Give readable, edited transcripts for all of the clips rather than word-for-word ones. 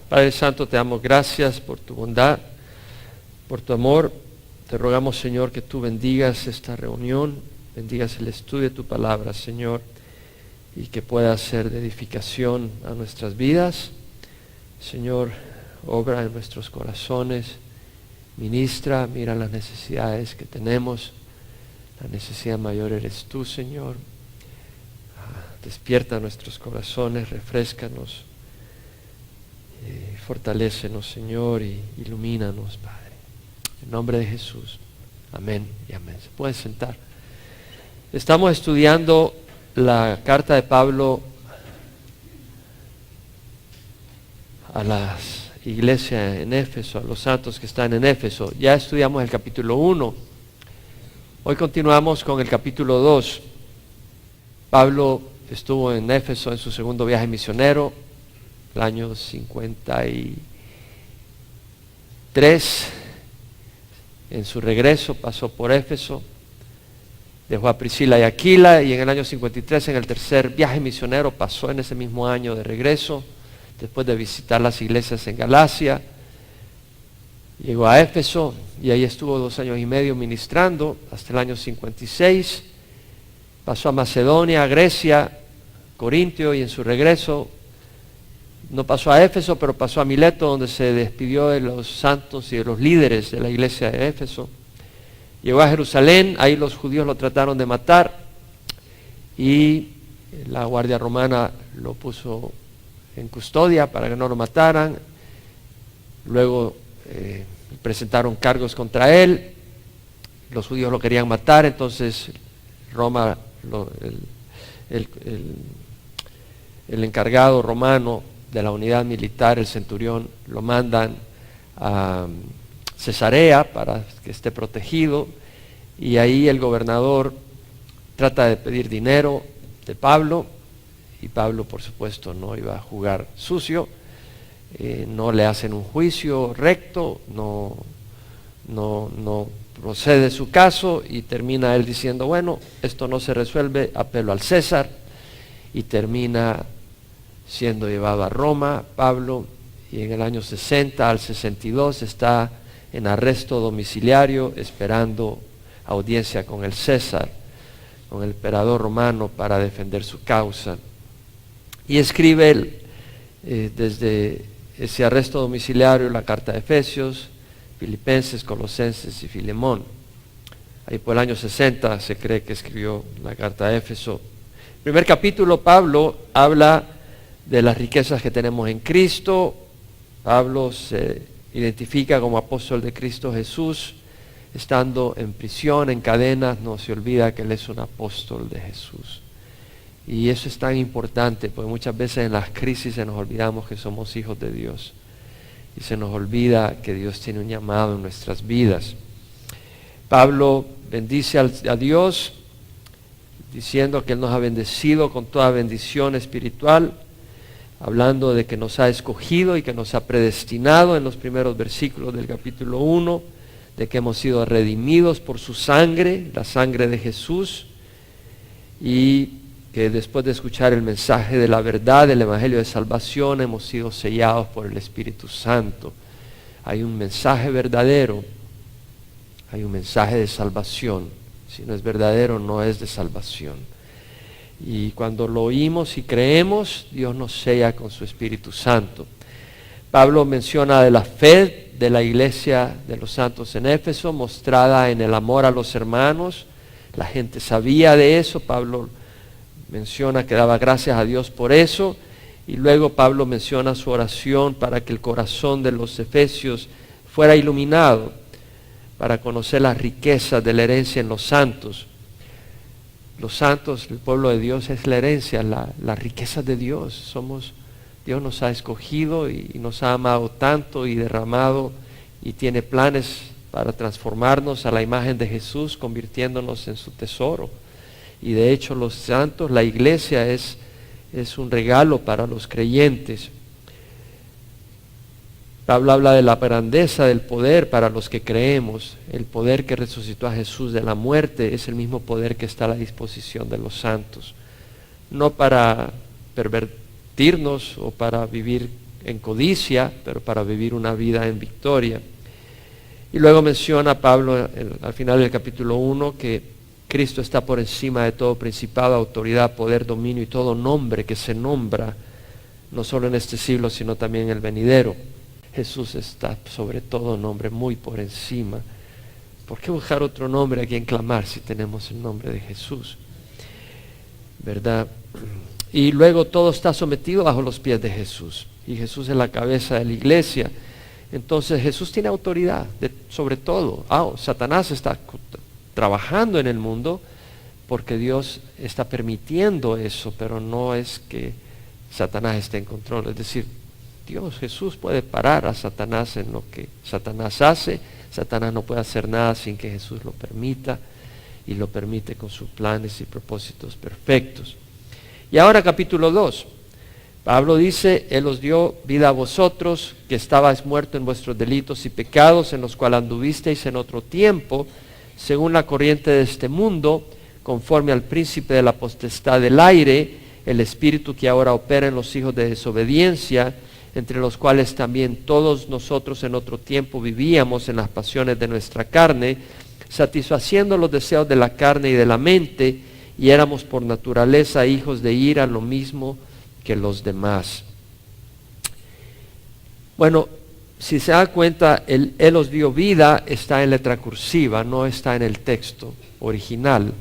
Padre Santo, te damos gracias por tu bondad, por tu amor. Te rogamos, Señor, que tú bendigas esta reunión, bendigas el estudio de tu palabra, Señor, y que pueda ser de edificación a nuestras vidas. Señor, obra en nuestros corazones, ministra, mira las necesidades que tenemos. La necesidad mayor eres tú, Señor. Despierta nuestros corazones, refréscanos. Fortalécenos, Señor, y ilumínanos, Padre. En nombre de Jesús. Amén y amén. Se pueden sentar. Estamos estudiando la carta de Pablo a las iglesias en Éfeso, a los santos que están en Éfeso. Ya estudiamos el capítulo 1. Hoy continuamos con el capítulo 2. Pablo estuvo en Éfeso en su segundo viaje misionero, el año 53. En su regreso pasó por Éfeso, dejó a Priscila y Aquila, y en el año 53, en el tercer viaje misionero, pasó en ese mismo año de regreso, después de visitar las iglesias en Galacia. Llegó a Éfeso y ahí estuvo 2 años y medio ministrando hasta el año 56. Pasó a Macedonia, a Grecia, Corintio, y en su regreso no pasó a Éfeso, pero pasó a Mileto, donde se despidió de los santos y de los líderes de la iglesia de Éfeso. Llegó a Jerusalén, ahí los judíos lo trataron de matar y la guardia romana lo puso en custodia para que no lo mataran. Luego presentaron cargos contra él, los judíos lo querían matar, entonces Roma, el encargado romano de la unidad militar, el centurión, lo mandan a Cesarea para que esté protegido, y ahí el gobernador trata de pedir dinero de Pablo, y Pablo, por supuesto, no iba a jugar sucio. No le hacen un juicio recto, no procede su caso, y termina él diciendo, bueno, esto no se resuelve, apelo al César, y termina siendo llevado a Roma, Pablo, y en el año 60 al 62 está en arresto domiciliario esperando audiencia con el César, con el emperador romano, para defender su causa. Y escribe él, desde ese arresto domiciliario, la carta de Efesios, Filipenses, Colosenses y Filemón. Ahí por el año 60 se cree que escribió la carta de Éfeso. Primer capítulo, Pablo habla de las riquezas que tenemos en Cristo. Pablo se identifica como apóstol de Cristo Jesús. Estando en prisión, en cadenas, no se olvida que él es un apóstol de Jesús. Y eso es tan importante, porque muchas veces en las crisis se nos olvidamos que somos hijos de Dios. Y se nos olvida que Dios tiene un llamado en nuestras vidas. Pablo bendice a Dios, diciendo que Él nos ha bendecido con toda bendición espiritual, hablando de que nos ha escogido y que nos ha predestinado en los primeros versículos del capítulo 1, de que hemos sido redimidos por su sangre, la sangre de Jesús, y que después de escuchar el mensaje de la verdad, del evangelio de salvación, hemos sido sellados por el Espíritu Santo. Hay un mensaje verdadero, hay un mensaje de salvación. Si no es verdadero, no es de salvación. Y cuando lo oímos y creemos, Dios nos sella con su Espíritu Santo. Pablo menciona de la fe de la iglesia de los santos en Éfeso, mostrada en el amor a los hermanos. La gente sabía de eso. Pablo menciona que daba gracias a Dios por eso. Y luego Pablo menciona su oración para que el corazón de los efesios fuera iluminado, para conocer las riquezas de la herencia en los santos. Los santos, el pueblo de Dios, es la herencia, las riquezas de Dios. Dios nos ha escogido y nos ha amado tanto y derramado, y tiene planes para transformarnos a la imagen de Jesús, convirtiéndonos en su tesoro. Y de hecho los santos, la iglesia es un regalo para los creyentes. Pablo habla de la grandeza del poder para los que creemos. El poder que resucitó a Jesús de la muerte es el mismo poder que está a la disposición de los santos. No para pervertirnos o para vivir en codicia, pero para vivir una vida en victoria. Y luego menciona Pablo al final del capítulo 1 que Cristo está por encima de todo principado, autoridad, poder, dominio y todo nombre que se nombra, no solo en este siglo, sino también en el venidero. Jesús está sobre todo nombre, muy por encima. ¿Por qué buscar otro nombre a quien clamar si tenemos el nombre de Jesús? ¿Verdad? Y luego todo está sometido bajo los pies de Jesús. Y Jesús es la cabeza de la iglesia. Entonces Jesús tiene autoridad sobre todo. Satanás está trabajando en el mundo porque Dios está permitiendo eso, pero no es que Satanás esté en control. Es decir, Jesús puede parar a Satanás en lo que Satanás hace. Satanás no puede hacer nada sin que Jesús lo permita, y lo permite con sus planes y propósitos perfectos. Y ahora capítulo 2. Pablo dice: Él os dio vida a vosotros, que estabais muertos en vuestros delitos y pecados, en los cuales anduvisteis en otro tiempo, según la corriente de este mundo, conforme al príncipe de la potestad del aire, el espíritu que ahora opera en los hijos de desobediencia, entre los cuales también todos nosotros en otro tiempo vivíamos en las pasiones de nuestra carne, satisfaciendo los deseos de la carne y de la mente, y éramos por naturaleza hijos de ira, lo mismo que los demás. Bueno, si se da cuenta, Él os dio vida está en letra cursiva, no está en el texto original,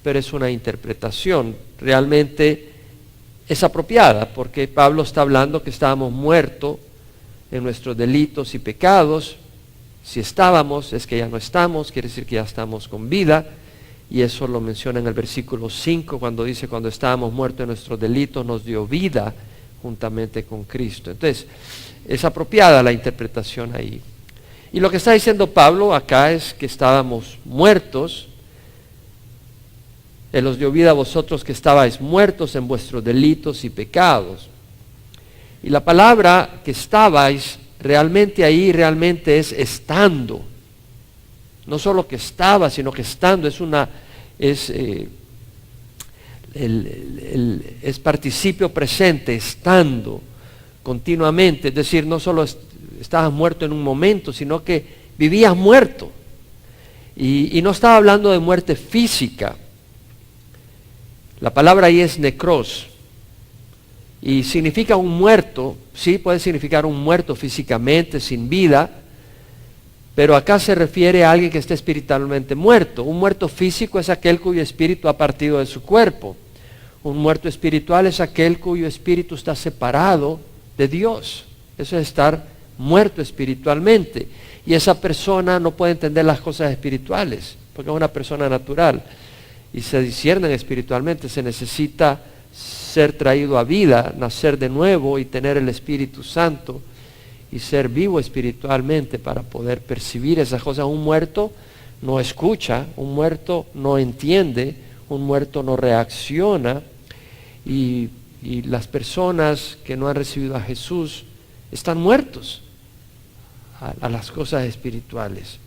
pero es una interpretación. Realmente es apropiada, porque Pablo está hablando que estábamos muertos en nuestros delitos y pecados. Si estábamos, es que ya no estamos, quiere decir que ya estamos con vida, y eso lo menciona en el versículo 5, cuando dice: cuando estábamos muertos en nuestros delitos, nos dio vida juntamente con Cristo. Entonces, es apropiada la interpretación ahí. Y lo que está diciendo Pablo acá es que estábamos muertos. Él os dio vida a vosotros que estabais muertos en vuestros delitos y pecados. Y la palabra que estabais, realmente ahí realmente es estando. No solo que estaba, sino que estando. Es participio presente, estando continuamente. Es decir, no solo estabas muerto en un momento, sino que vivías muerto. Y no estaba hablando de muerte física. La palabra ahí es necros, y significa un muerto. Sí, puede significar un muerto físicamente, sin vida, pero acá se refiere a alguien que esté espiritualmente muerto. Un muerto físico es aquel cuyo espíritu ha partido de su cuerpo. Un muerto espiritual es aquel cuyo espíritu está separado de Dios. Eso es estar muerto espiritualmente. Y esa persona no puede entender las cosas espirituales, porque es una persona natural. Y se disciernen espiritualmente. Se necesita ser traído a vida, nacer de nuevo y tener el Espíritu Santo y ser vivo espiritualmente para poder percibir esas cosas. Un muerto no escucha, un muerto no entiende, un muerto no reacciona, y las personas que no han recibido a Jesús están muertos a las cosas espirituales.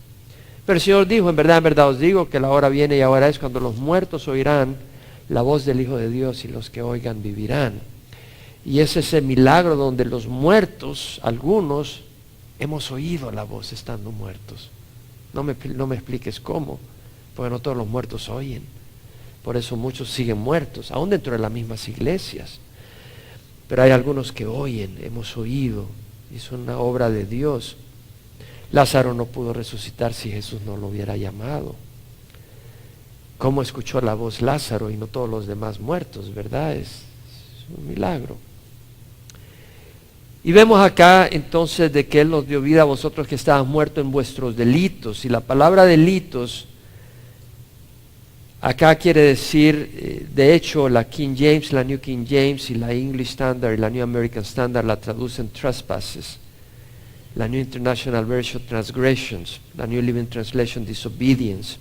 Pero el Señor dijo: en verdad os digo que la hora viene y ahora es cuando los muertos oirán la voz del Hijo de Dios, y los que oigan vivirán. Y es ese milagro donde los muertos, algunos, hemos oído la voz estando muertos. No me expliques cómo, porque no todos los muertos oyen. Por eso muchos siguen muertos, aún dentro de las mismas iglesias. Pero hay algunos que oyen, hemos oído, y es una obra de Dios. Lázaro no pudo resucitar si Jesús no lo hubiera llamado. ¿Cómo escuchó la voz Lázaro y no todos los demás muertos? ¿Verdad? Es un milagro. Y vemos acá entonces de que Él nos dio vida a vosotros que estabas muertos en vuestros delitos. Y la palabra delitos acá quiere decir, de hecho, la King James, la New King James y la English Standard y la New American Standard la traducen trespasses. La New International Version, transgressions. La New Living Translation, disobedience.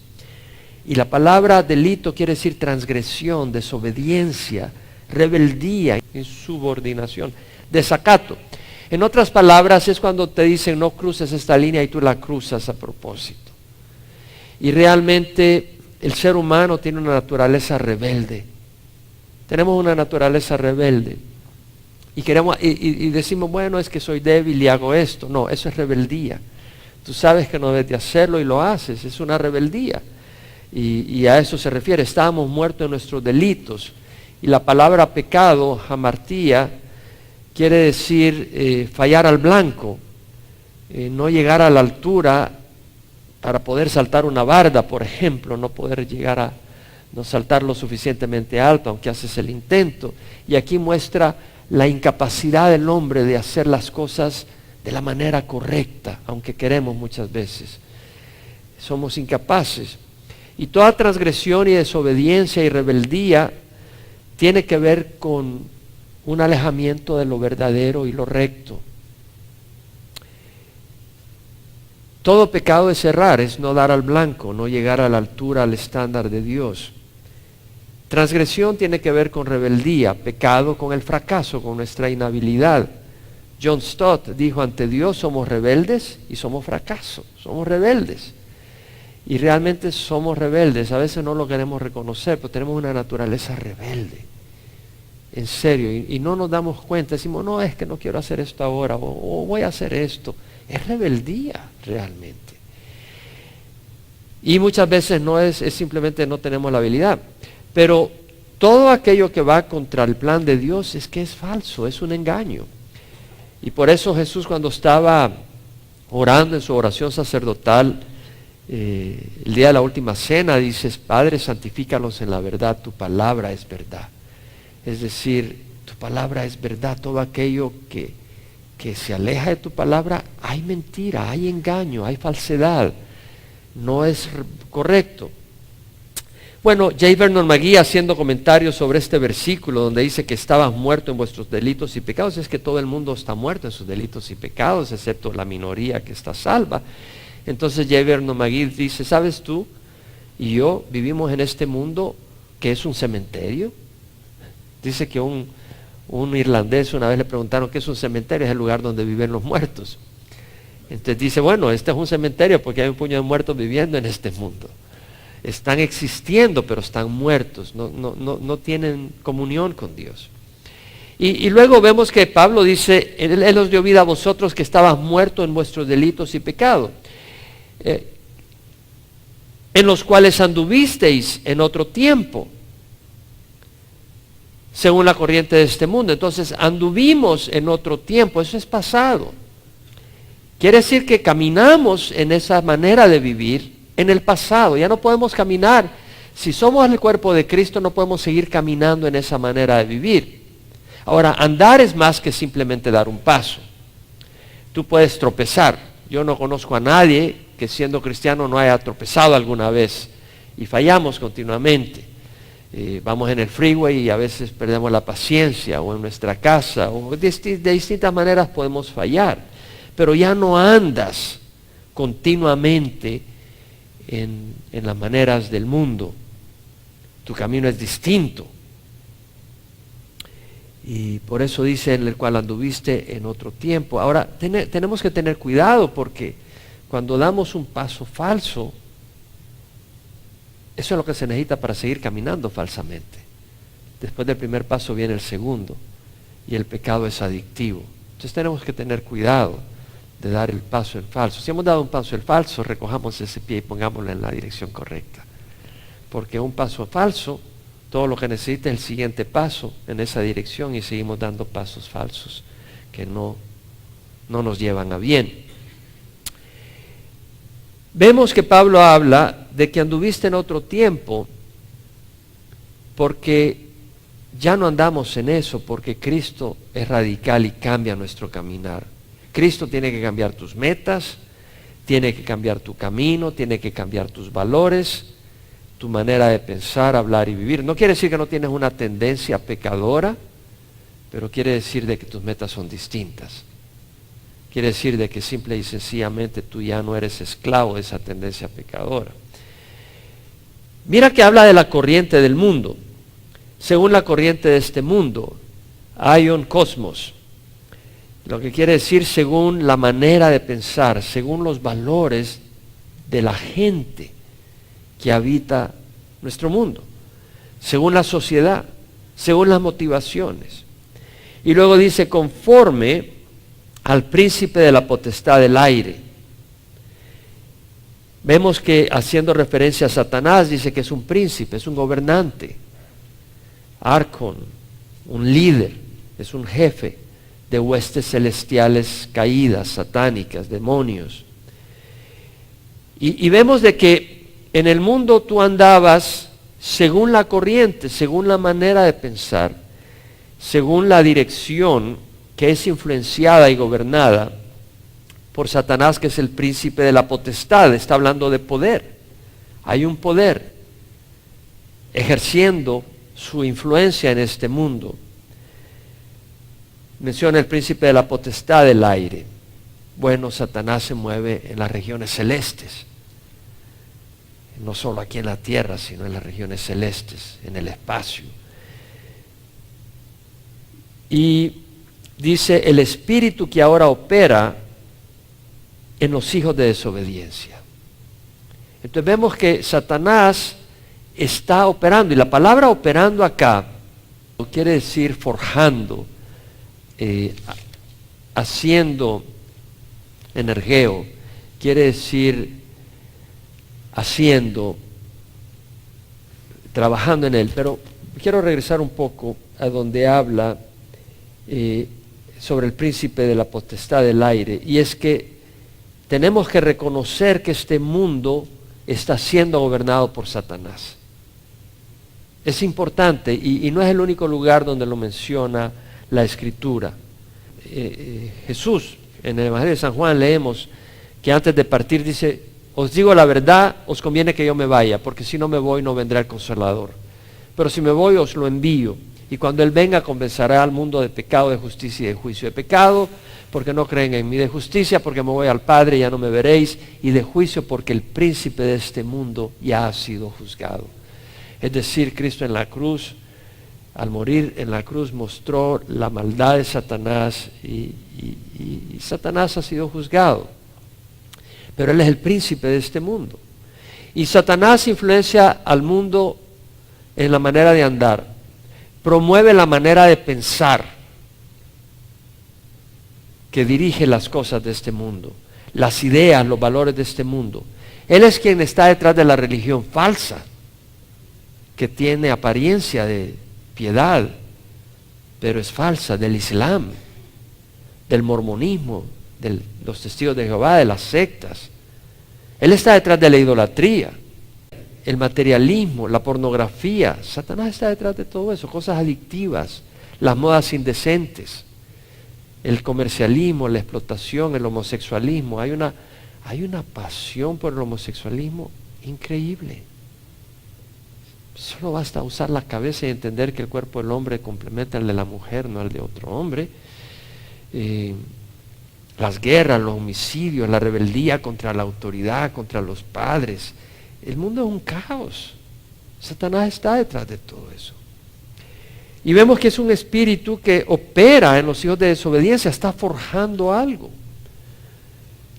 Y la palabra delito quiere decir transgresión, desobediencia, rebeldía, insubordinación, desacato. En otras palabras, es cuando te dicen: no cruces esta línea, y tú la cruzas a propósito. Y realmente el ser humano tiene una naturaleza rebelde. Tenemos una naturaleza rebelde. y decimos, bueno, es que soy débil y hago esto. No, eso es rebeldía. Tú sabes que no debes de hacerlo y lo haces, es una rebeldía. Y a eso se refiere, estábamos muertos en nuestros delitos. Y la palabra pecado, hamartía, quiere decir fallar al blanco, no llegar a la altura para poder saltar una barda, por ejemplo, no poder llegar a no saltar lo suficientemente alto, aunque haces el intento. Y aquí muestra la incapacidad del hombre de hacer las cosas de la manera correcta, aunque queremos muchas veces. Somos incapaces. Y toda transgresión y desobediencia y rebeldía tiene que ver con un alejamiento de lo verdadero y lo recto. Todo pecado es errar, es no dar al blanco, no llegar a la altura, al estándar de Dios. Transgresión tiene que ver con rebeldía, pecado con el fracaso, con nuestra inhabilidad. John Stott dijo, ante Dios somos rebeldes y somos fracaso, somos rebeldes. Y realmente somos rebeldes, a veces no lo queremos reconocer, pero tenemos una naturaleza rebelde. En serio, y no nos damos cuenta, decimos, no, es que no quiero hacer esto ahora, o voy a hacer esto. Es rebeldía realmente. Y muchas veces no es simplemente no tenemos la habilidad. Pero todo aquello que va contra el plan de Dios es que es falso, es un engaño. Y por eso Jesús, cuando estaba orando en su oración sacerdotal, el día de la última cena, dices, Padre, santifícalos en la verdad, tu palabra es verdad. Es decir, tu palabra es verdad. Todo aquello que se aleja de tu palabra, hay mentira, hay engaño, hay falsedad, no es correcto. Bueno, J. Vernon McGee, haciendo comentarios sobre este versículo donde dice que estabas muerto en vuestros delitos y pecados, es que todo el mundo está muerto en sus delitos y pecados, excepto la minoría que está salva. Entonces J. Vernon McGee dice, ¿sabes tú y yo vivimos en este mundo que es un cementerio? Dice que un irlandés una vez le preguntaron qué es un cementerio, es el lugar donde viven los muertos. Entonces dice, bueno, este es un cementerio porque hay un puño de muertos viviendo en este mundo. Están existiendo, pero están muertos, no tienen comunión con Dios. Y luego vemos que Pablo dice, Él os dio vida a vosotros que estabas muertos en vuestros delitos y pecados, en los cuales anduvisteis en otro tiempo, según la corriente de este mundo. Entonces, anduvimos en otro tiempo, eso es pasado. Quiere decir que caminamos en esa manera de vivir en el pasado, ya no podemos caminar. Si somos el cuerpo de Cristo, no podemos seguir caminando en esa manera de vivir. Ahora, andar es más que simplemente dar un paso. Tú puedes tropezar. Yo no conozco a nadie que siendo cristiano no haya tropezado alguna vez, y fallamos continuamente. Vamos en el freeway y a veces perdemos la paciencia, o en nuestra casa, o de distintas maneras podemos fallar, pero ya no andas continuamente en las maneras del mundo. Tu camino es distinto. Y por eso dice, en el cual anduviste en otro tiempo. Ahora, tenemos que tener cuidado, porque cuando damos un paso falso, eso es lo que se necesita para seguir caminando falsamente. Después del primer paso viene el segundo, y el pecado es adictivo. Entonces tenemos que tener cuidado de dar el paso en falso. Si hemos dado un paso en falso, recojamos ese pie y pongámoslo en la dirección correcta. Porque un paso falso, todo lo que necesita es el siguiente paso en esa dirección, y seguimos dando pasos falsos que no nos llevan a bien. Vemos que Pablo habla de que anduviste en otro tiempo, porque ya no andamos en eso, porque Cristo es radical y cambia nuestro caminar. Cristo tiene que cambiar tus metas, tiene que cambiar tu camino, tiene que cambiar tus valores, tu manera de pensar, hablar y vivir. No quiere decir que no tienes una tendencia pecadora, pero quiere decir de que tus metas son distintas. Quiere decir de que simple y sencillamente tú ya no eres esclavo de esa tendencia pecadora. Mira que habla de la corriente del mundo. Según la corriente de este mundo, aion cosmos. Lo que quiere decir según la manera de pensar, según los valores de la gente que habita nuestro mundo, según la sociedad, según las motivaciones. Y luego dice, conforme al príncipe de la potestad del aire. Vemos que haciendo referencia a Satanás, dice que es un príncipe, es un gobernante, arcón, un líder, es un jefe de huestes celestiales caídas, satánicas, demonios. Y vemos de que en el mundo tú andabas según la corriente, según la manera de pensar, según la dirección que es influenciada y gobernada por Satanás, que es el príncipe de la potestad. Está hablando de poder. Hay un poder ejerciendo su influencia en este mundo. Menciona el príncipe de la potestad del aire. Bueno, Satanás se mueve en las regiones celestes. No solo aquí en la tierra, sino en las regiones celestes, en el espacio. Y dice, el espíritu que ahora opera en los hijos de desobediencia. Entonces vemos que Satanás está operando, y la palabra operando acá quiere decir forjando, haciendo energeo, quiere decir haciendo, trabajando en él. Pero quiero regresar un poco a donde habla sobre el príncipe de la potestad del aire, y es que tenemos que reconocer que este mundo está siendo gobernado por Satanás. Es importante, y no es el único lugar donde lo menciona la Escritura. Jesús, en el Evangelio de San Juan leemos que antes de partir dice, os digo la verdad, os conviene que yo me vaya, porque si no me voy no vendrá el Consolador. Pero si me voy os lo envío, y cuando Él venga convencerá al mundo de pecado, de justicia y de juicio. De pecado, porque no creen en mí; de justicia, porque me voy al Padre y ya no me veréis; y de juicio, porque el príncipe de este mundo ya ha sido juzgado. Es decir, Cristo en la cruz, al morir en la cruz, mostró la maldad de Satanás, y Satanás ha sido juzgado. Pero Él es el príncipe de este mundo. Y Satanás influencia al mundo en la manera de andar, promueve la manera de pensar que dirige las cosas de este mundo, las ideas, los valores de este mundo. Él es quien está detrás de la religión falsa, que tiene apariencia de piedad, pero es falsa, del Islam, del mormonismo, de los testigos de Jehová, de las sectas. Él está detrás de la idolatría, el materialismo, la pornografía. Satanás está detrás de todo eso, cosas adictivas, las modas indecentes, el comercialismo, la explotación, el homosexualismo. Hay una pasión por el homosexualismo increíble. Solo basta usar la cabeza y entender que el cuerpo del hombre complementa al de la mujer, no al de otro hombre. Las guerras, los homicidios, la rebeldía contra la autoridad, contra los padres. El mundo es un caos. Satanás está detrás de todo eso. Y vemos que es un espíritu que opera en los hijos de desobediencia, está forjando algo.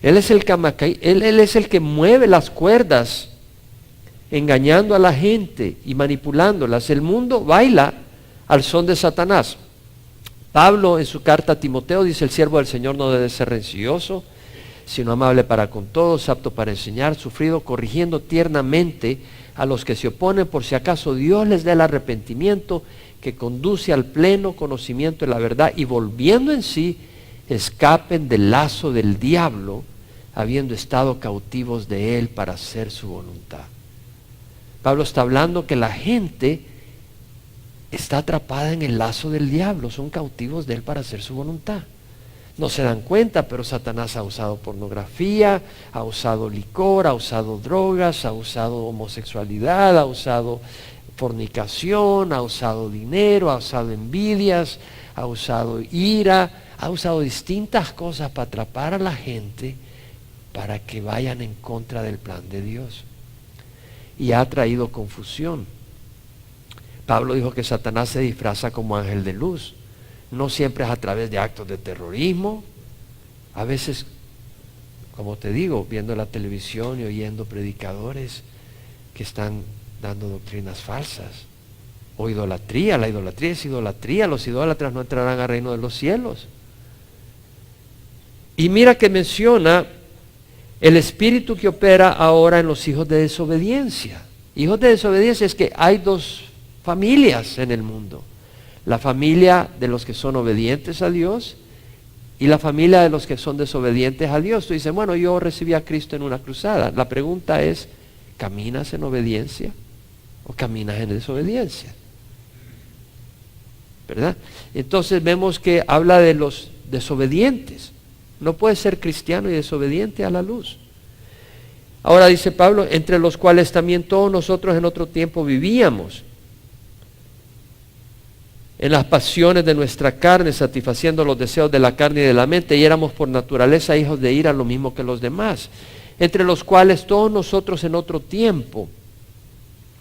Él es el que mueve las cuerdas, engañando a la gente y manipulándolas. El mundo baila al son de Satanás. Pablo en su carta a Timoteo dice, el siervo del Señor no debe ser rencilloso, sino amable para con todos, apto para enseñar, sufrido, corrigiendo tiernamente a los que se oponen, por si acaso Dios les dé el arrepentimiento que conduce al pleno conocimiento de la verdad, y volviendo en sí, escapen del lazo del diablo, habiendo estado cautivos de él para hacer su voluntad. Pablo está hablando que la gente está atrapada en el lazo del diablo, son cautivos de él para hacer su voluntad. No se dan cuenta, pero Satanás ha usado pornografía, ha usado licor, ha usado drogas, ha usado homosexualidad, ha usado fornicación, ha usado dinero, ha usado envidias, ha usado ira, ha usado distintas cosas para atrapar a la gente para que vayan en contra del plan de Dios. Y ha traído confusión. Pablo dijo que Satanás se disfraza como ángel de luz. No siempre es a través de actos de terrorismo. A veces, como te digo, viendo la televisión y oyendo predicadores que están dando doctrinas falsas. O idolatría, la idolatría es idolatría, los idólatras no entrarán al reino de los cielos. Y mira que menciona el espíritu que opera ahora en los hijos de desobediencia. Hijos de desobediencia es que hay dos familias en el mundo. La familia de los que son obedientes a Dios y la familia de los que son desobedientes a Dios. Tú dices, bueno, yo recibí a Cristo en una cruzada. La pregunta es, ¿caminas en obediencia o caminas en desobediencia? ¿Verdad? Entonces vemos que habla de los desobedientes. No puedes ser cristiano y desobediente a la luz. Ahora dice Pablo, entre los cuales también todos nosotros en otro tiempo vivíamos, en las pasiones de nuestra carne, satisfaciendo los deseos de la carne y de la mente, y éramos por naturaleza hijos de ira, lo mismo que los demás, entre los cuales todos nosotros en otro tiempo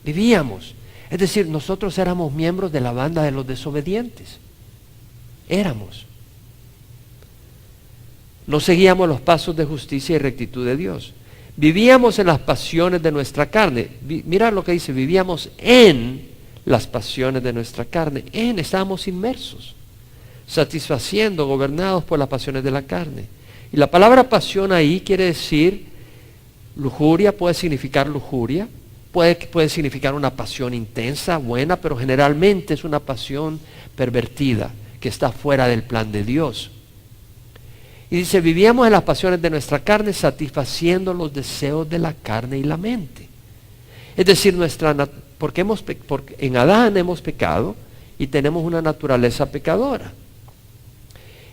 vivíamos. Es decir, nosotros éramos miembros de la banda de los desobedientes. Éramos. No seguíamos los pasos de justicia y rectitud de Dios. Vivíamos en las pasiones de nuestra carne. Mira lo que dice, vivíamos en las pasiones de nuestra carne. Estábamos inmersos, satisfaciendo, gobernados por las pasiones de la carne. Y la palabra pasión ahí quiere decir lujuria, puede significar lujuria, puede significar una pasión intensa, buena, pero generalmente es una pasión pervertida, que está fuera del plan de Dios. Y dice, vivíamos en las pasiones de nuestra carne, satisfaciendo los deseos de la carne y la mente. Es decir, porque en Adán hemos pecado y tenemos una naturaleza pecadora.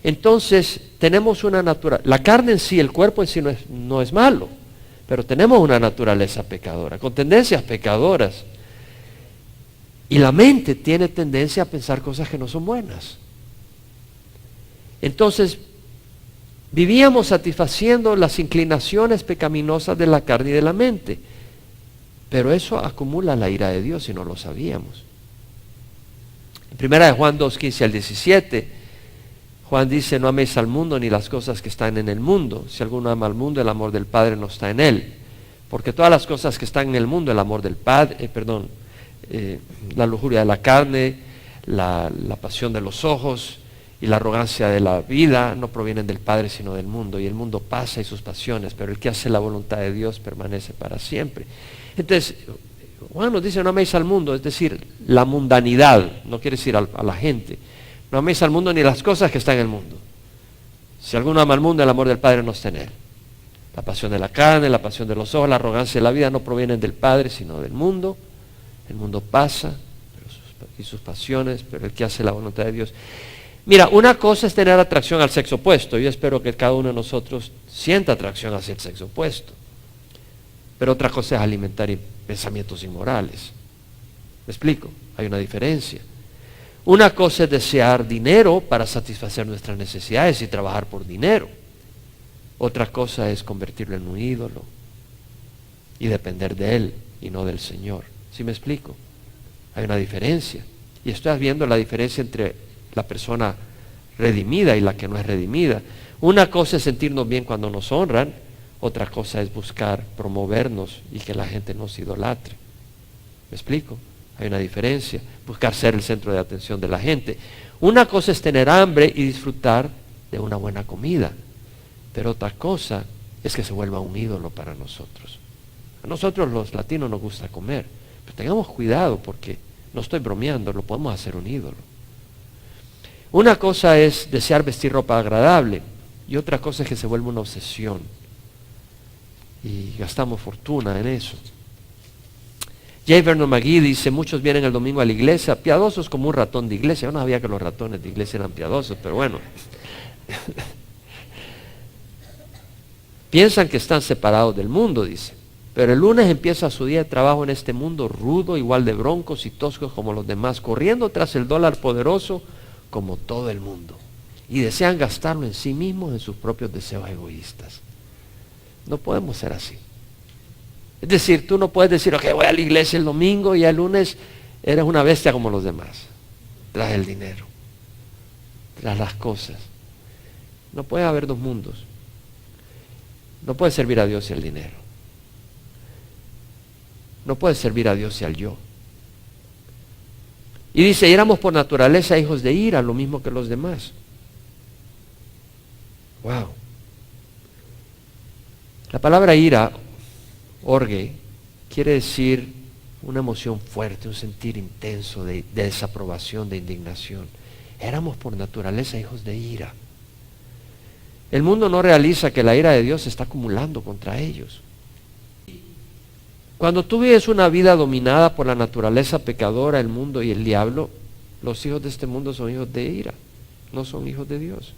Entonces, tenemos una naturaleza, la carne en sí, el cuerpo en sí no es malo, pero tenemos una naturaleza pecadora, con tendencias pecadoras. Y la mente tiene tendencia a pensar cosas que no son buenas. Entonces, vivíamos satisfaciendo las inclinaciones pecaminosas de la carne y de la mente. Pero eso acumula la ira de Dios si no lo sabíamos. En primera de Juan 2, 15 al 17, Juan dice, no améis al mundo ni las cosas que están en el mundo. Si alguno ama al mundo, el amor del Padre no está en él. Porque todas las cosas que están en el mundo, el amor del Padre, la lujuria de la carne, la pasión de los ojos y la arrogancia de la vida no provienen del Padre sino del mundo. Y el mundo pasa y sus pasiones, pero el que hace la voluntad de Dios permanece para siempre. Entonces, Juan nos dice, no améis al mundo, es decir, la mundanidad, no quiere decir a la gente. No améis al mundo ni las cosas que están en el mundo. Si alguno ama al mundo, el amor del Padre no está en él. La pasión de la carne, la pasión de los ojos, la arrogancia de la vida no provienen del Padre sino del mundo. El mundo pasa y sus pasiones, pero el que hace la voluntad de Dios. Mira, una cosa es tener atracción al sexo opuesto. Yo espero que cada uno de nosotros sienta atracción hacia el sexo opuesto. Pero otra cosa es alimentar pensamientos inmorales. ¿Me explico? Hay una diferencia. Una cosa es desear dinero para satisfacer nuestras necesidades y trabajar por dinero. Otra cosa es convertirlo en un ídolo y depender de él y no del Señor. ¿Sí me explico? Hay una diferencia. Y estás viendo la diferencia entre la persona redimida y la que no es redimida. Una cosa es sentirnos bien cuando nos honran, otra cosa es buscar promovernos y que la gente nos idolatre. ¿Me explico? Hay una diferencia. Buscar ser el centro de atención de la gente. Una cosa es tener hambre y disfrutar de una buena comida, pero otra cosa es que se vuelva un ídolo para nosotros. A nosotros los latinos nos gusta comer, pero tengamos cuidado porque no estoy bromeando, lo podemos hacer un ídolo. Una cosa es desear vestir ropa agradable y otra cosa es que se vuelva una obsesión y gastamos fortuna en eso. J. Vernon McGee dice, muchos vienen el domingo a la iglesia piadosos como un ratón de iglesia. Yo no sabía que los ratones de iglesia eran piadosos, pero bueno. Piensan que están separados del mundo, dice. Pero el lunes empieza su día de trabajo en este mundo rudo, igual de broncos y toscos como los demás, corriendo tras el dólar poderoso como todo el mundo. Y desean gastarlo en sí mismos, en sus propios deseos egoístas. No podemos ser así. Es decir, tú no puedes decir, ok, voy a la iglesia el domingo y el lunes eres una bestia como los demás. Tras el dinero, tras las cosas. No puede haber dos mundos. No puedes servir a Dios y al dinero. No puedes servir a Dios y al yo. Y dice, éramos por naturaleza hijos de ira, lo mismo que los demás. Wow. La palabra ira, orge, quiere decir una emoción fuerte, un sentir intenso de desaprobación, de indignación. Éramos por naturaleza hijos de ira. El mundo no realiza que la ira de Dios se está acumulando contra ellos. Cuando tú vives una vida dominada por la naturaleza pecadora, el mundo y el diablo, los hijos de este mundo son hijos de ira, no son hijos de Dios.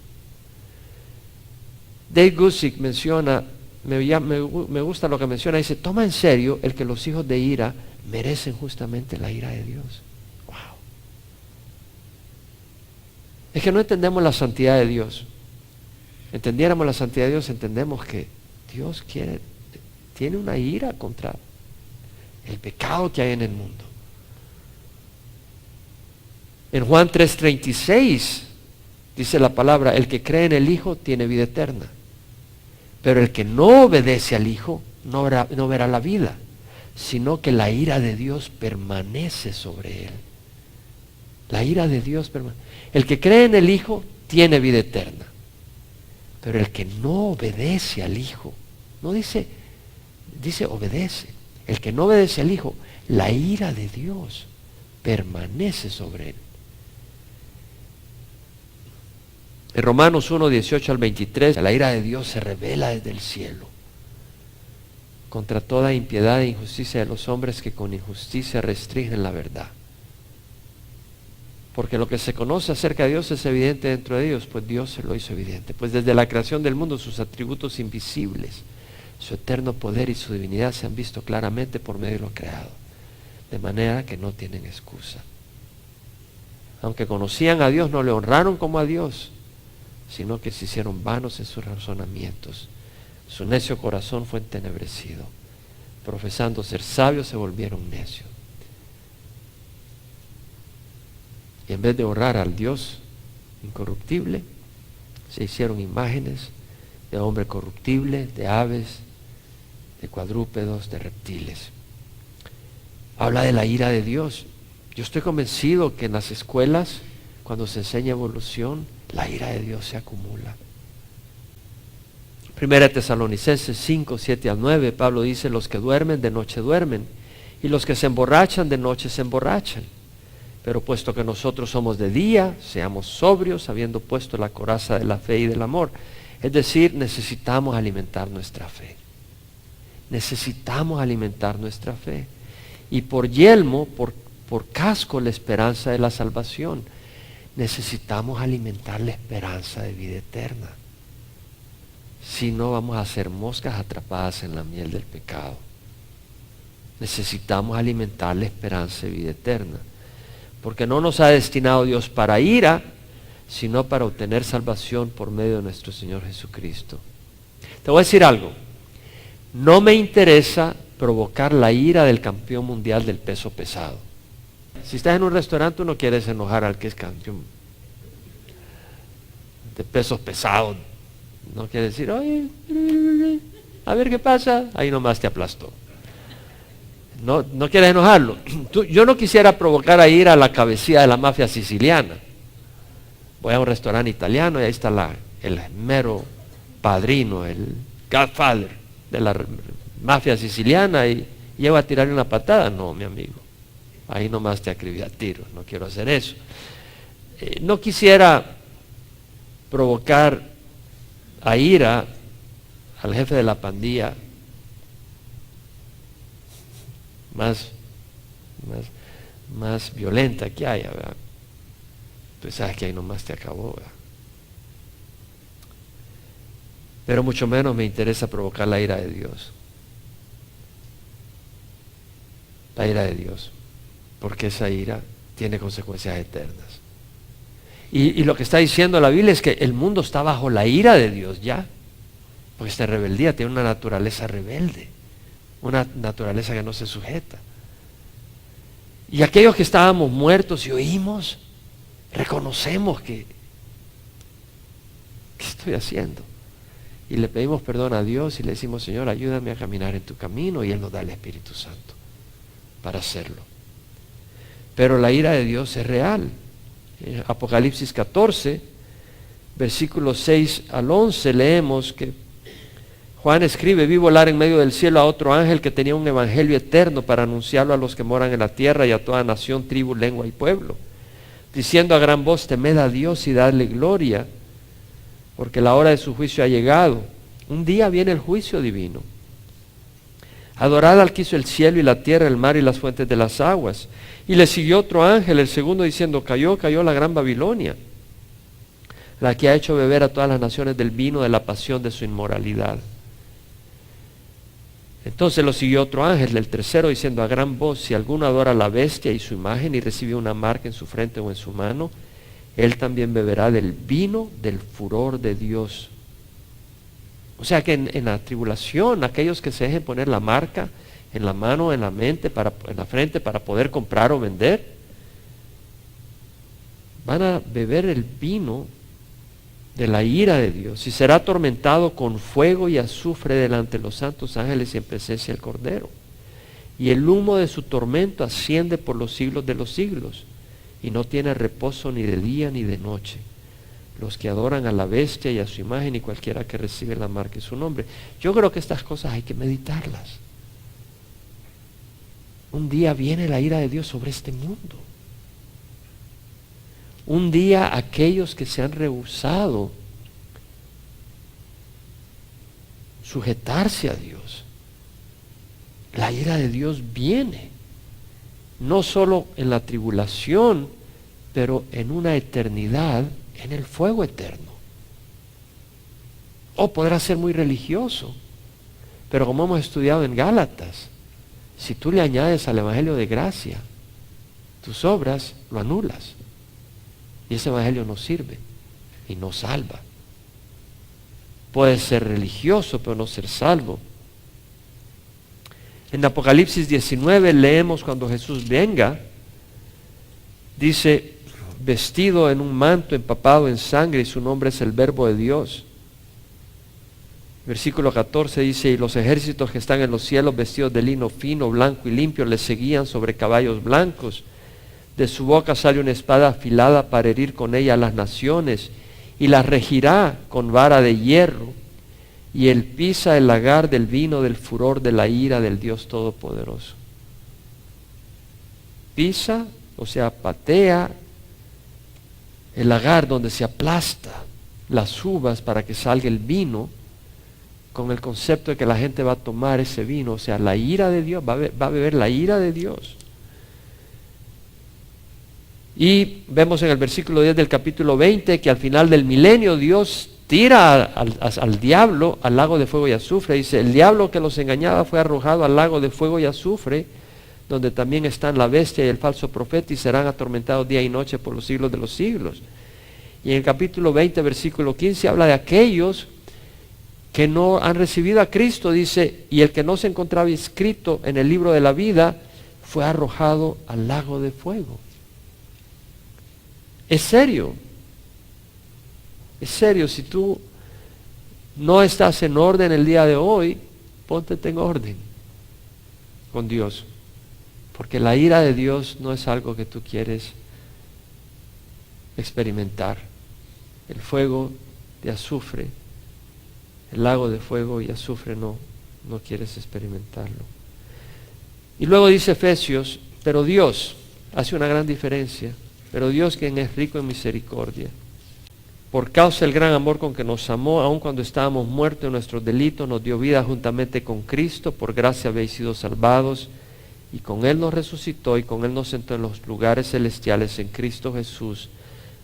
Dave Guzik menciona, me gusta lo que menciona, dice, toma en serio el que los hijos de ira merecen justamente la ira de Dios. Wow. Es que no entendemos la santidad de Dios. Entendiéramos la santidad de Dios, entendemos que Dios tiene una ira contra el pecado que hay en el mundo. En Juan 3:36 dice la palabra, el que cree en el Hijo tiene vida eterna, pero el que no obedece al Hijo no verá la vida, sino que la ira de Dios permanece sobre él. La ira de Dios permanece. El que cree en el Hijo tiene vida eterna, pero el que no obedece al Hijo, no dice obedece. El que no obedece al Hijo, la ira de Dios permanece sobre él. En Romanos 1:18 al 23, la ira de Dios se revela desde el cielo contra toda impiedad e injusticia de los hombres que con injusticia restringen la verdad. Porque lo que se conoce acerca de Dios es evidente dentro de ellos, pues Dios se lo hizo evidente. Pues desde la creación del mundo sus atributos invisibles, su eterno poder y su divinidad se han visto claramente por medio de lo creado, de manera que no tienen excusa. Aunque conocían a Dios, no le honraron como a Dios, sino que se hicieron vanos en sus razonamientos. Su necio corazón fue entenebrecido. Profesando ser sabios, se volvieron necios. Y en vez de honrar al Dios incorruptible, se hicieron imágenes de hombre corruptible, de aves, de cuadrúpedos, de reptiles. Habla de la ira de Dios. Yo estoy convencido que en las escuelas, cuando se enseña evolución, la ira de Dios se acumula. Primera Tesalonicenses 5:7-9, Pablo dice, los que duermen de noche duermen, y los que se emborrachan de noche se emborrachan. Pero puesto que nosotros somos de día, seamos sobrios, habiendo puesto la coraza de la fe y del amor. Es decir, necesitamos alimentar nuestra fe. Necesitamos alimentar nuestra fe. Y por yelmo, por casco, la esperanza de la salvación. Necesitamos alimentar la esperanza de vida eterna. Si no, vamos a ser moscas atrapadas en la miel del pecado. Necesitamos alimentar la esperanza de vida eterna. Porque no nos ha destinado Dios para ira, sino para obtener salvación por medio de nuestro Señor Jesucristo. Te voy a decir algo. No me interesa provocar la ira del campeón mundial del peso pesado. Si estás en un restaurante, tú no quieres enojar al que es campeón de pesos pesados. No quieres decir, oye, a ver qué pasa. Ahí nomás te aplastó. No quieres enojarlo. Yo no quisiera provocar a ira a la cabecilla de la mafia siciliana. Voy a un restaurante italiano y ahí está el mero padrino, el godfather de la mafia siciliana y llego a tirarle una patada. No, mi amigo. Ahí nomás te acribí a tiros. No quiero hacer eso. No quisiera provocar a ira al jefe de la pandilla más violenta que haya, ¿verdad? Tú sabes que ahí nomás te acabó, ¿verdad? Pero mucho menos me interesa provocar la ira de Dios. La ira de Dios. Porque esa ira tiene consecuencias eternas. Y lo que está diciendo la Biblia es que el mundo está bajo la ira de Dios ya. Porque esta rebeldía tiene una naturaleza rebelde. Una naturaleza que no se sujeta. Y aquellos que estábamos muertos y oímos, reconocemos que ¿qué estoy haciendo? Y le pedimos perdón a Dios y le decimos, Señor, ayúdame a caminar en tu camino, y Él nos da el Espíritu Santo para hacerlo. Pero la ira de Dios es real. En Apocalipsis 14, versículos 6 al 11, leemos que Juan escribe: vi volar en medio del cielo a otro ángel que tenía un evangelio eterno para anunciarlo a los que moran en la tierra y a toda nación, tribu, lengua y pueblo, diciendo a gran voz: temed a Dios y dadle gloria, porque la hora de su juicio ha llegado. Un día viene el juicio divino. Adorad al que hizo el cielo y la tierra, el mar y las fuentes de las aguas. Y le siguió otro ángel, el segundo, diciendo: cayó la gran Babilonia, la que ha hecho beber a todas las naciones del vino de la pasión de su inmoralidad. Entonces lo siguió otro ángel, el tercero, diciendo a gran voz: si alguno adora a la bestia y su imagen y recibe una marca en su frente o en su mano, él también beberá del vino del furor de Dios. O sea que en la tribulación, aquellos que se dejen poner la marca en la mano, en la mente, en la frente, para poder comprar o vender, van a beber el vino de la ira de Dios, y será atormentado con fuego y azufre delante de los santos ángeles y en presencia del Cordero. Y el humo de su tormento asciende por los siglos de los siglos, y no tiene reposo ni de día ni de noche, los que adoran a la bestia y a su imagen y cualquiera que recibe la marca de su nombre. Yo creo que estas cosas hay que meditarlas. Un día viene la ira de Dios sobre este mundo. Un día aquellos que se han rehusado sujetarse a Dios, la ira de Dios viene, no solo en la tribulación, pero en una eternidad, en el fuego eterno. O podrá ser muy religioso, pero como hemos estudiado en Gálatas, si tú le añades al evangelio de gracia tus obras, lo anulas. Y ese evangelio no sirve y no salva. Puedes ser religioso, pero no ser salvo. En Apocalipsis 19 leemos cuando Jesús venga, dice: vestido en un manto empapado en sangre, y su nombre es el Verbo de Dios. Versículo 14 dice: y los ejércitos que están en los cielos, vestidos de lino fino, blanco y limpio, le seguían sobre caballos blancos. De su boca sale una espada afilada para herir con ella a las naciones, y las regirá con vara de hierro. Y él pisa el lagar del vino del furor de la ira del Dios Todopoderoso. Pisa, o sea, patea el lagar donde se aplasta las uvas para que salga el vino, con el concepto de que la gente va a tomar ese vino, o sea, la ira de Dios, va a beber la ira de Dios. Y vemos en el versículo 10 del capítulo 20 que al final del milenio Dios tira al diablo al lago de fuego y azufre. Dice: el diablo que los engañaba fue arrojado al lago de fuego y azufre, donde también están la bestia y el falso profeta, y serán atormentados día y noche por los siglos de los siglos. Y en el capítulo 20, versículo 15, habla de aquellos que no han recibido a Cristo. Dice: y el que no se encontraba inscrito en el libro de la vida fue arrojado al lago de fuego. Es serio. Es serio. Si tú no estás en orden el día de hoy, ponte en orden con Dios. Porque la ira de Dios no es algo que tú quieres experimentar. El fuego de azufre, el lago de fuego y azufre, no quieres experimentarlo. Y luego dice Efesios: pero Dios, hace una gran diferencia, pero Dios, quien es rico en misericordia, por causa del gran amor con que nos amó, aun cuando estábamos muertos en nuestros delitos, nos dio vida juntamente con Cristo. Por gracia habéis sido salvados, y con Él nos resucitó, y con Él nos sentó en los lugares celestiales en Cristo Jesús,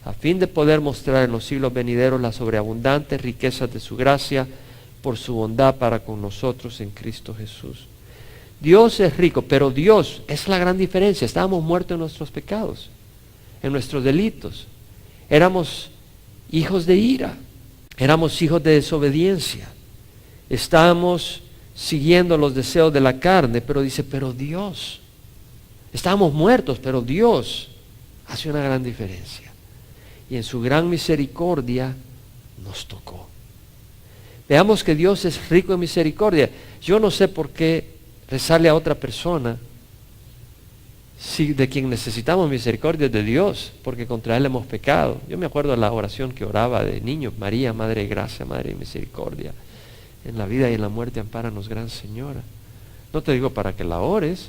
a fin de poder mostrar en los siglos venideros las sobreabundantes riquezas de su gracia, por su bondad para con nosotros en Cristo Jesús. Dios es rico, pero Dios, es la gran diferencia. Estábamos muertos en nuestros pecados, en nuestros delitos. Éramos hijos de ira, éramos hijos de desobediencia, estábamos siguiendo los deseos de la carne, pero dice: pero Dios, estábamos muertos, pero Dios hace una gran diferencia, y en su gran misericordia nos tocó. Veamos que Dios es rico en misericordia. Yo no sé por qué rezarle a otra persona Si de quien necesitamos misericordia es de Dios, porque contra Él hemos pecado. Yo me acuerdo de la oración que oraba de niño: María, Madre de Gracia, Madre de Misericordia, en la vida y en la muerte ampáranos, Gran Señora. No te digo para que la ores,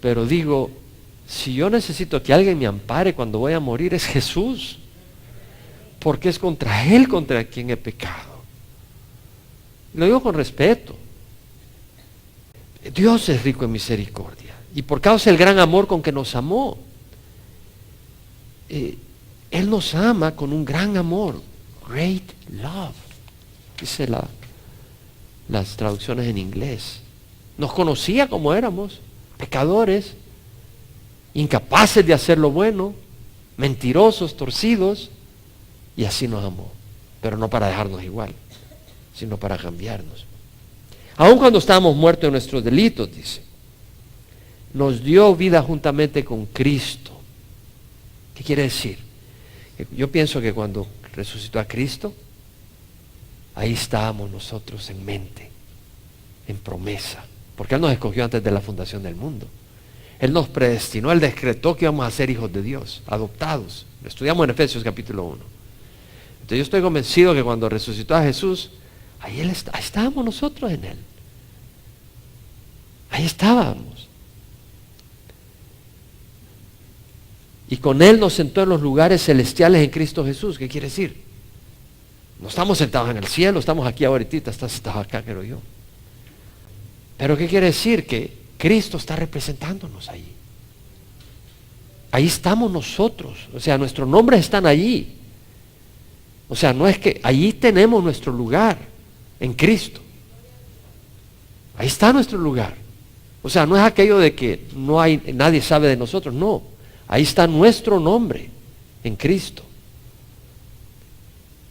pero digo, si yo necesito que alguien me ampare cuando voy a morir, es Jesús, porque es contra Él contra quien he pecado. Lo digo con respeto. Dios es rico en misericordia, y por causa del gran amor con que nos amó, Él nos ama con un gran amor. Great love, dice las traducciones en inglés. Nos conocía como éramos, pecadores, incapaces de hacer lo bueno, mentirosos, torcidos, y así nos amó. Pero no para dejarnos igual, sino para cambiarnos. Aun cuando estábamos muertos en nuestros delitos, dice, nos dio vida juntamente con Cristo. ¿Qué quiere decir? Yo pienso que cuando resucitó a Cristo, ahí estábamos nosotros en mente, en promesa, porque Él nos escogió antes de la fundación del mundo. Él nos predestinó, Él decretó que íbamos a ser hijos de Dios, adoptados. Lo estudiamos en Efesios capítulo 1. Entonces yo estoy convencido que cuando resucitó a Jesús, ahí estábamos nosotros en Él. Ahí estábamos. Y con Él nos sentó en los lugares celestiales en Cristo Jesús. ¿Qué quiere decir? No estamos sentados en el cielo, estamos aquí ahorita, estás sentado acá, creo yo. Pero ¿qué quiere decir? Que Cristo está representándonos allí. Ahí estamos nosotros. O sea, nuestros nombres están allí. O sea, no es que allí tenemos nuestro lugar en Cristo. Ahí está nuestro lugar. O sea, no es aquello de que nadie sabe de nosotros, no. Ahí está nuestro nombre en Cristo.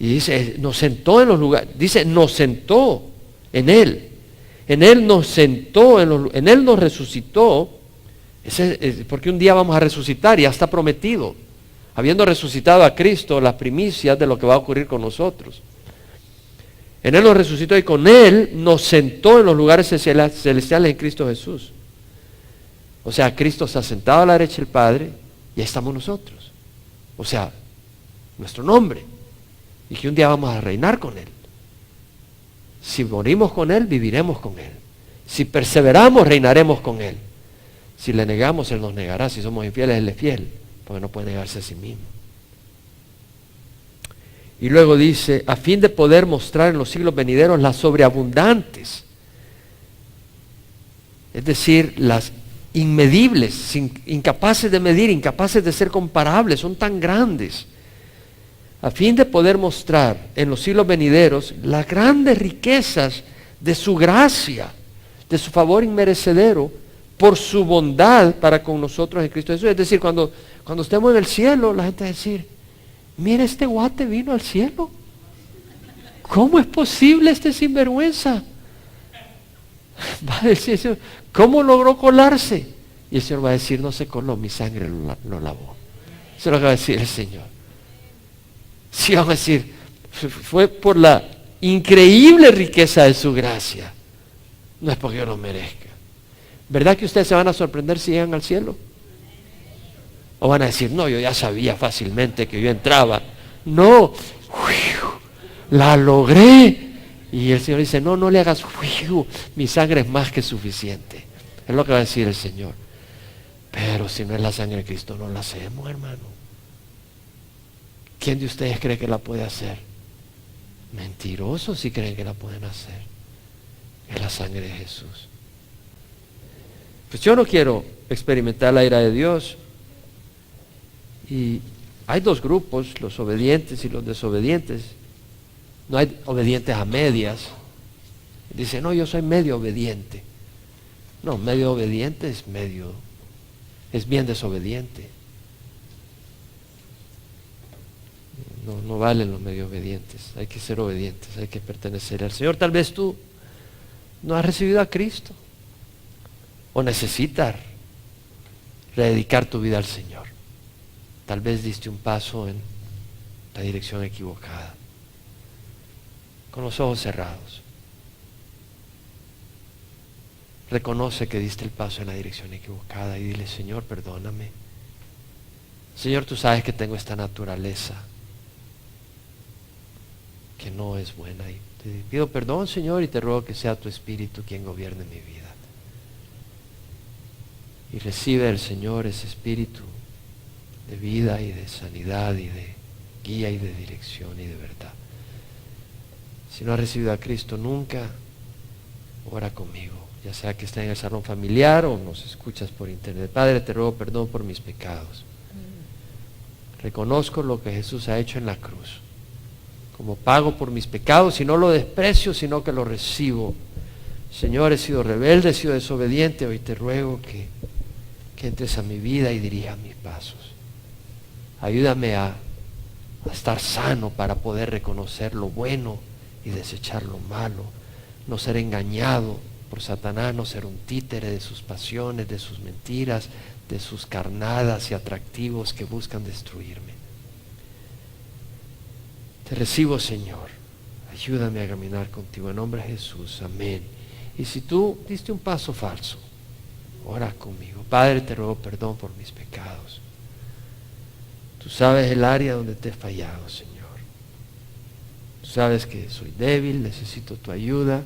Y dice, nos sentó en los lugares, dice, nos sentó en Él. En Él nos sentó, en Él nos resucitó, porque un día vamos a resucitar, y ya está prometido. Habiendo resucitado a Cristo, las primicias de lo que va a ocurrir con nosotros. En Él nos resucitó y con Él nos sentó en los lugares celestiales en Cristo Jesús. O sea, Cristo está sentado a la derecha del Padre y ahí estamos nosotros. O sea, nuestro nombre. Y que un día vamos a reinar con Él. Si morimos con Él, viviremos con Él. Si perseveramos, reinaremos con Él. Si le negamos, Él nos negará. Si somos infieles, Él es fiel, porque no puede negarse a sí mismo. Y luego dice, a fin de poder mostrar en los siglos venideros las sobreabundantes, es decir, las inmedibles, incapaces de medir, incapaces de ser comparables, son tan grandes. A fin de poder mostrar en los siglos venideros las grandes riquezas de su gracia, de su favor inmerecedero, por su bondad para con nosotros en Cristo Jesús. Es decir, cuando estemos en el cielo, la gente va a decir, mira, este guate vino al cielo. ¿Cómo es posible este sinvergüenza? Va a decir, ¿cómo logró colarse? Y el Señor va a decir, no se coló, mi sangre lo lavó. Eso es lo que va a decir el Señor. Sí, vamos a decir, fue por la increíble riqueza de su gracia. No es porque yo lo merezca. ¿Verdad que ustedes se van a sorprender si llegan al cielo? O van a decir, no, yo ya sabía fácilmente que yo entraba. No, la logré. Y el Señor dice, no le hagas, mi sangre es más que suficiente. Es lo que va a decir el Señor. Pero si no es la sangre de Cristo, no la hacemos, hermano. ¿Quién de ustedes cree que la puede hacer? Mentirosos si creen que la pueden hacer. Es la sangre de Jesús. Pues yo no quiero experimentar la ira de Dios. Y hay dos grupos, los obedientes y los desobedientes. No hay obedientes a medias. Dice, no, yo soy medio obediente. No, medio obediente es bien desobediente. No valen los medio obedientes. Hay que ser obedientes, hay que pertenecer al Señor. Tal vez tú no has recibido a Cristo o necesitas rededicar tu vida al Señor. Tal vez diste un paso en la dirección equivocada. Con los ojos cerrados. Reconoce que diste el paso en la dirección equivocada y dile, Señor, perdóname. Señor, tú sabes que tengo esta naturaleza que no es buena y te pido perdón, Señor, y te ruego que sea tu Espíritu quien gobierne mi vida. Y recibe del Señor ese Espíritu de vida y de sanidad y de guía y de dirección y de verdad. Si no has recibido a Cristo nunca, ora conmigo, ya sea que estés en el salón familiar o nos escuchas por internet. Padre, te ruego perdón por mis pecados. Reconozco lo que Jesús ha hecho en la cruz como pago por mis pecados, y no lo desprecio, sino que lo recibo. Señor, he sido rebelde, he sido desobediente. Hoy te ruego que entres a mi vida y dirijas mis pasos. Ayúdame a estar sano para poder reconocer lo bueno y desechar lo malo. No ser engañado por Satanás, no ser un títere de sus pasiones, de sus mentiras, de sus carnadas y atractivos que buscan destruirme. Te recibo, Señor. Ayúdame a caminar contigo en nombre de Jesús. Amén. Y si tú diste un paso falso, ora conmigo. Padre, te ruego perdón por mis pecados. Tú sabes el área donde te he fallado, Señor. Tú sabes que soy débil, necesito tu ayuda.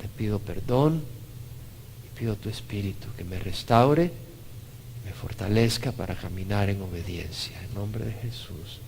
Te pido perdón y pido tu Espíritu que me restaure, me fortalezca para caminar en obediencia. En nombre de Jesús.